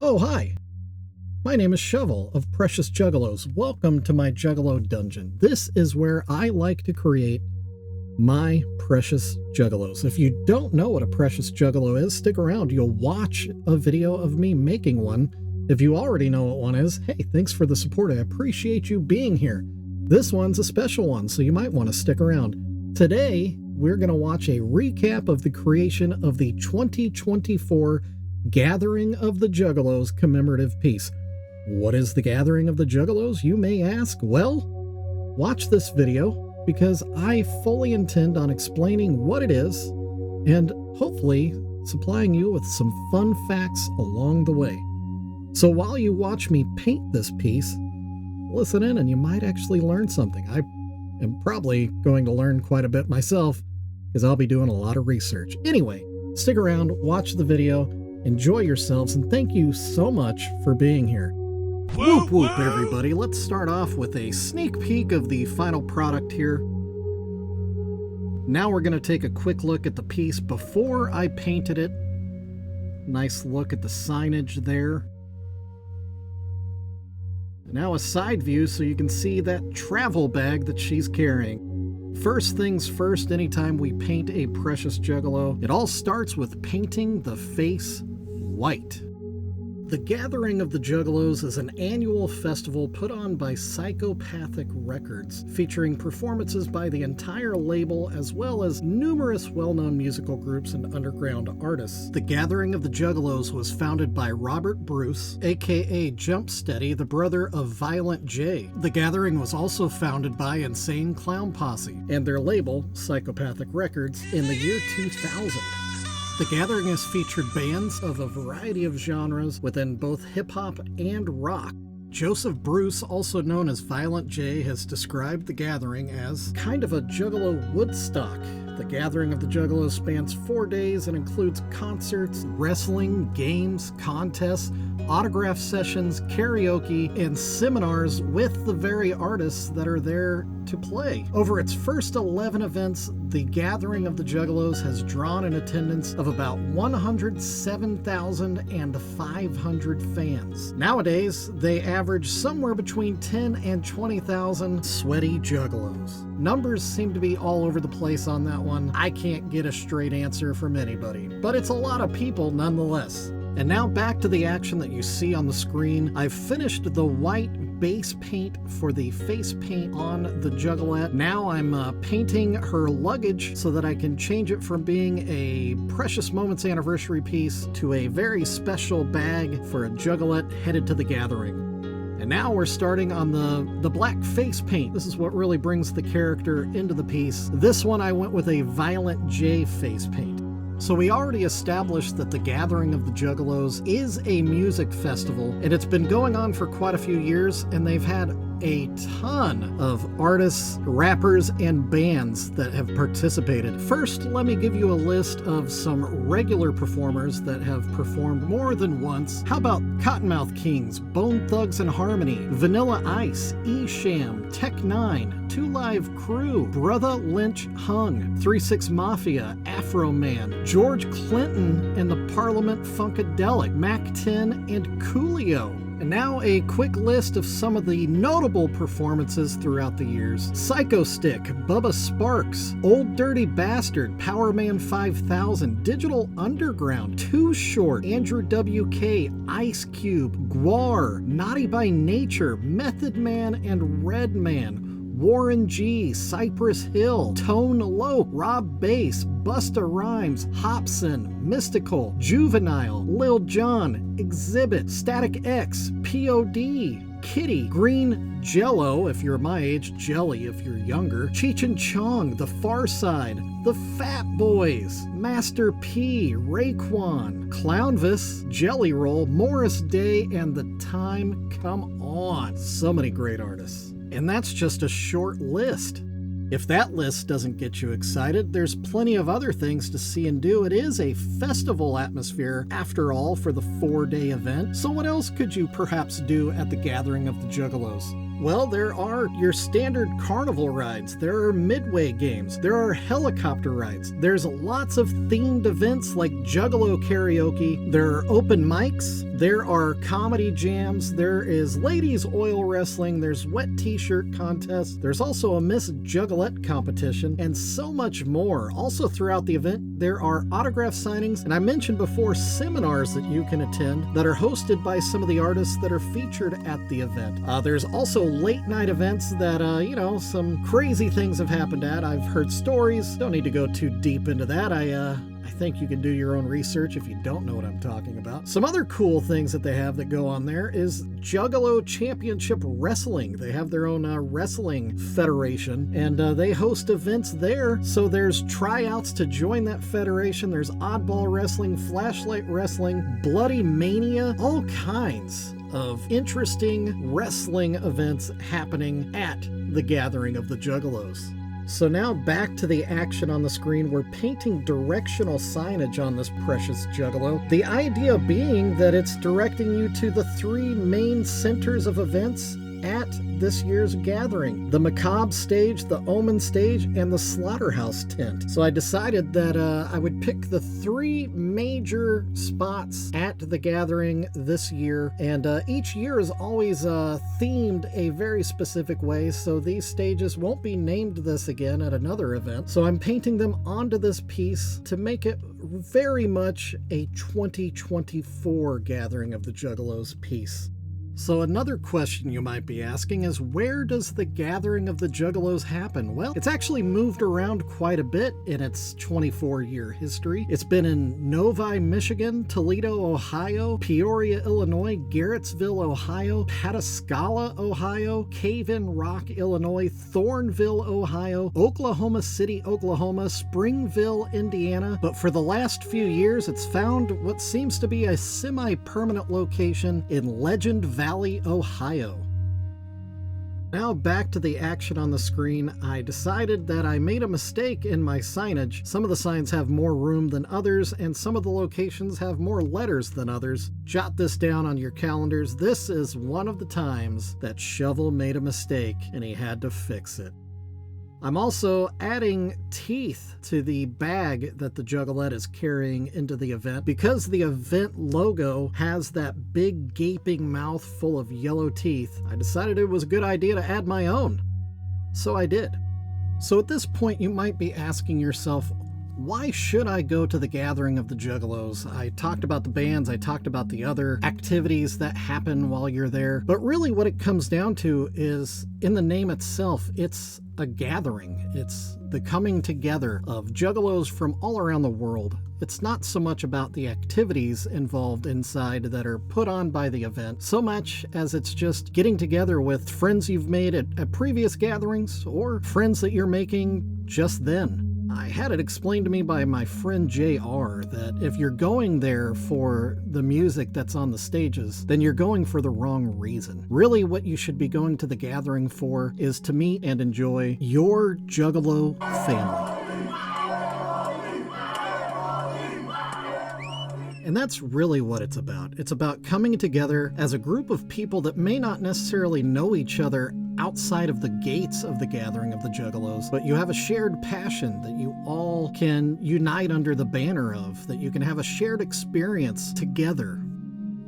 Oh, hi! My name is Shovel of Precious Juggalos. Welcome to my Juggalo dungeon. This is where I like to create my Precious Juggalos. If you don't know what a Precious Juggalo is, stick around. You'll watch a video of me making one. If you already know what one is, hey, thanks for the support. I appreciate you being here. This one's a special one, so you might want to stick around. Today, we're going to watch a recap of the creation of the 2024 Gathering of the Juggalos commemorative piece. What is the Gathering of the Juggalos, you may ask? Well, watch this video because I fully intend on explaining what it is and hopefully supplying you with some fun facts along the way. So while you watch me paint this piece, listen in and you might actually learn something. I am probably going to learn quite a bit myself because I'll be doing a lot of research. Anyway, stick around, watch the video, enjoy yourselves, and thank you so much for being here. Whoop whoop, everybody. Let's start off with a sneak peek of the final product here. Now we're going to take a quick look at the piece before I painted it. Nice look at the signage there. Now a side view so you can see that travel bag that she's carrying. First things first, anytime we paint a Precious Juggalo, it all starts with painting the face white. The Gathering of the Juggalos is an annual festival put on by Psychopathic Records, featuring performances by the entire label as well as numerous well-known musical groups and underground artists. The Gathering of the Juggalos was founded by Robert Bruce, aka Jumpsteady, the brother of Violent J. The Gathering was also founded by Insane Clown Posse and their label, Psychopathic Records, in the year 2000. The Gathering has featured bands of a variety of genres within both hip-hop and rock. Joseph Bruce, also known as Violent J, has described The Gathering as kind of a Juggalo Woodstock. The Gathering of the Juggalos spans 4 days and includes concerts, wrestling, games, contests, autograph sessions, karaoke, and seminars with the very artists that are there to play. Over its first 11 events, the Gathering of the Juggalos has drawn an attendance of about 107,500 fans. Nowadays, they average somewhere between 10 and 20,000 sweaty Juggalos. Numbers seem to be all over the place on that one. I can't get a straight answer from anybody, but it's a lot of people nonetheless. And now back to the action that you see on the screen. I've finished the white base paint for the face paint on the Juggalette. Now I'm painting her luggage so that I can change it from being a Precious Moments anniversary piece to a very special bag for a Juggalette headed to the Gathering. And now we're starting on the black face paint. This is what really brings the character into the piece. This one I went with a Violent J face paint. So we already established that the Gathering of the Juggalos is a music festival, and it's been going on for quite a few years, and they've had a ton of artists, rappers, and bands that have participated. First, let me give you a list of some regular performers that have performed more than once. How about Cottonmouth Kings, Bone Thugs and Harmony, Vanilla Ice, E-Sham, Tech 9, 2 Live Crew, Brother Lynch Hung, 3-6 Mafia, Afro Man, George Clinton and the Parliament Funkadelic, Mac 10, and Coolio. And now a quick list of some of the notable performances throughout the years. Psycho Stick, Bubba Sparks, Old Dirty Bastard, Powerman 5000, Digital Underground, Too Short, Andrew WK, Ice Cube, Guar, Naughty by Nature, Method Man and Red Man, Warren G, Cypress Hill, Tone Loc, Rob Bass, Busta Rhymes, Hobson, Mystical, Juvenile, Lil Jon, Exhibit, Static X, POD, Kitty, Green Jello, if you're my age, Jelly if you're younger, Cheech and Chong, The Far Side, The Fat Boys, Master P, Raekwon, Clownvis, Jelly Roll, Morris Day, and The Time Come On. So many great artists. And that's just a short list. If that list doesn't get you excited, there's plenty of other things to see and do. It is a festival atmosphere, after all, for the 4-day event. So what else could you perhaps do at the Gathering of the Juggalos? Well, there are your standard carnival rides, there are midway games, there are helicopter rides, there's lots of themed events like Juggalo karaoke, there are open mics, there are comedy jams, there is ladies oil wrestling, there's wet t-shirt contests, there's also a Miss Juggalette competition, and so much more. Also throughout the event, there are autograph signings, and I mentioned before seminars that you can attend that are hosted by some of the artists that are featured at the event. There's also late night events that, some crazy things have happened at. I've heard stories. Don't need to go too deep into that. I think you can do your own research if you don't know what I'm talking about. Some other cool things that they have that go on there is Juggalo Championship Wrestling. They have their own wrestling federation, and they host events there. So there's tryouts to join that federation. There's oddball wrestling, flashlight wrestling, bloody mania, all kinds of interesting wrestling events happening at the Gathering of the Juggalos. So now back to the action on the screen. We're painting directional signage on this Precious Juggalo. The idea being that it's directing you to the three main centers of events at this year's gathering: the Macabre stage, the Omen stage, and the Slaughterhouse tent. So I decided that I would pick the three major spots at the gathering this year, and each year is always themed a very specific way, so these stages won't be named this again at another event. So I'm painting them onto this piece to make it very much a 2024 Gathering of the Juggalos piece. So another question you might be asking is, where does the Gathering of the Juggalos happen? Well, it's actually moved around quite a bit in its 24-year history. It's been in Novi, Michigan, Toledo, Ohio, Peoria, Illinois, Garrettsville, Ohio, Pataskala, Ohio, Cave in Rock, Illinois, Thornville, Ohio, Oklahoma City, Oklahoma, Springville, Indiana. But for the last few years, it's found what seems to be a semi-permanent location in Legend Valley, Ohio. Now back to the action on the screen. I decided that I made a mistake in my signage. Some of the signs have more room than others, and some of the locations have more letters than others. Jot this down on your calendars. This is one of the times that Shovel made a mistake, and he had to fix it. I'm also adding teeth to the bag that the Juggalette is carrying into the event. Because the event logo has that big gaping mouth full of yellow teeth, I decided it was a good idea to add my own. So I did. So at this point you might be asking yourself, why should I go to the Gathering of the Juggalos? I talked about the bands, I talked about the other activities that happen while you're there, but really what it comes down to is, in the name itself, it's a gathering. It's the coming together of Juggalos from all around the world. It's not so much about the activities involved inside that are put on by the event, so much as it's just getting together with friends you've made at previous gatherings, or friends that you're making just then. I had it explained to me by my friend JR that if you're going there for the music that's on the stages, then you're going for the wrong reason. Really, what you should be going to the gathering for is to meet and enjoy your Juggalo family. And that's really what it's about. It's about coming together as a group of people that may not necessarily know each other outside of the gates of the Gathering of the Juggalos, but you have a shared passion that you all can unite under the banner of, that you can have a shared experience together,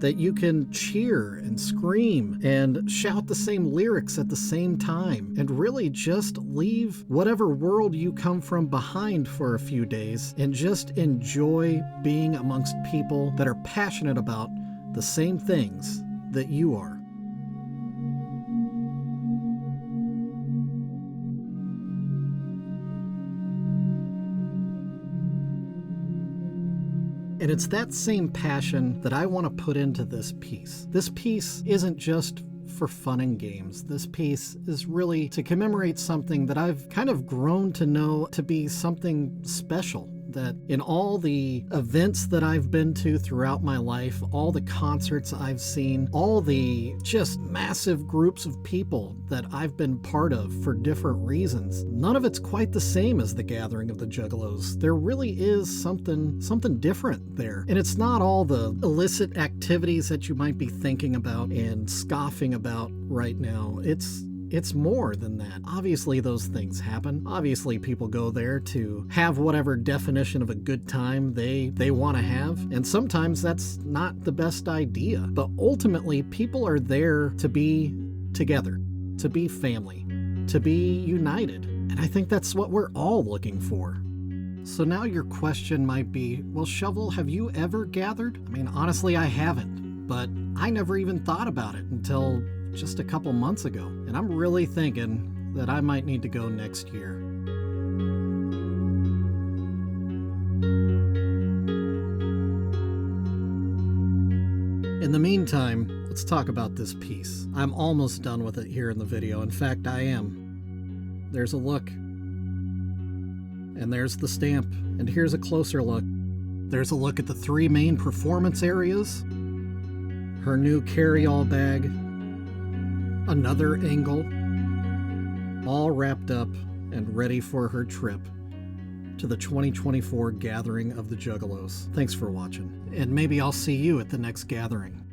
that you can cheer and scream and shout the same lyrics at the same time, and really just leave whatever world you come from behind for a few days and just enjoy being amongst people that are passionate about the same things that you are. And it's that same passion that I want to put into this piece. This piece isn't just for fun and games. This piece is really to commemorate something that I've kind of grown to know to be something special that in all the events that I've been to throughout my life, all the concerts I've seen, all the just massive groups of people that I've been part of for different reasons, none of it's quite the same as the gathering of the Juggalos. There really is something different there. And it's not all the illicit activities that you might be thinking about and scoffing about right now. It's more than that. Obviously, those things happen. Obviously, people go there to have whatever definition of a good time they want to have. And sometimes that's not the best idea. But ultimately, people are there to be together, to be family, to be united. And I think that's what we're all looking for. So now your question might be, well, Shovel, have you ever gathered? I mean, honestly, I haven't. But I never even thought about it until just a couple months ago, and I'm really thinking that I might need to go next year. In the meantime, let's talk about this piece. I'm almost done with it here in the video. In fact, I am. There's a look. And there's the stamp. And here's a closer look. There's a look at the 3 main performance areas, her new carry-all bag, another angle, all wrapped up and ready for her trip to the 2024 gathering of the Juggalos. Thanks for watching, and maybe I'll see you at the next gathering.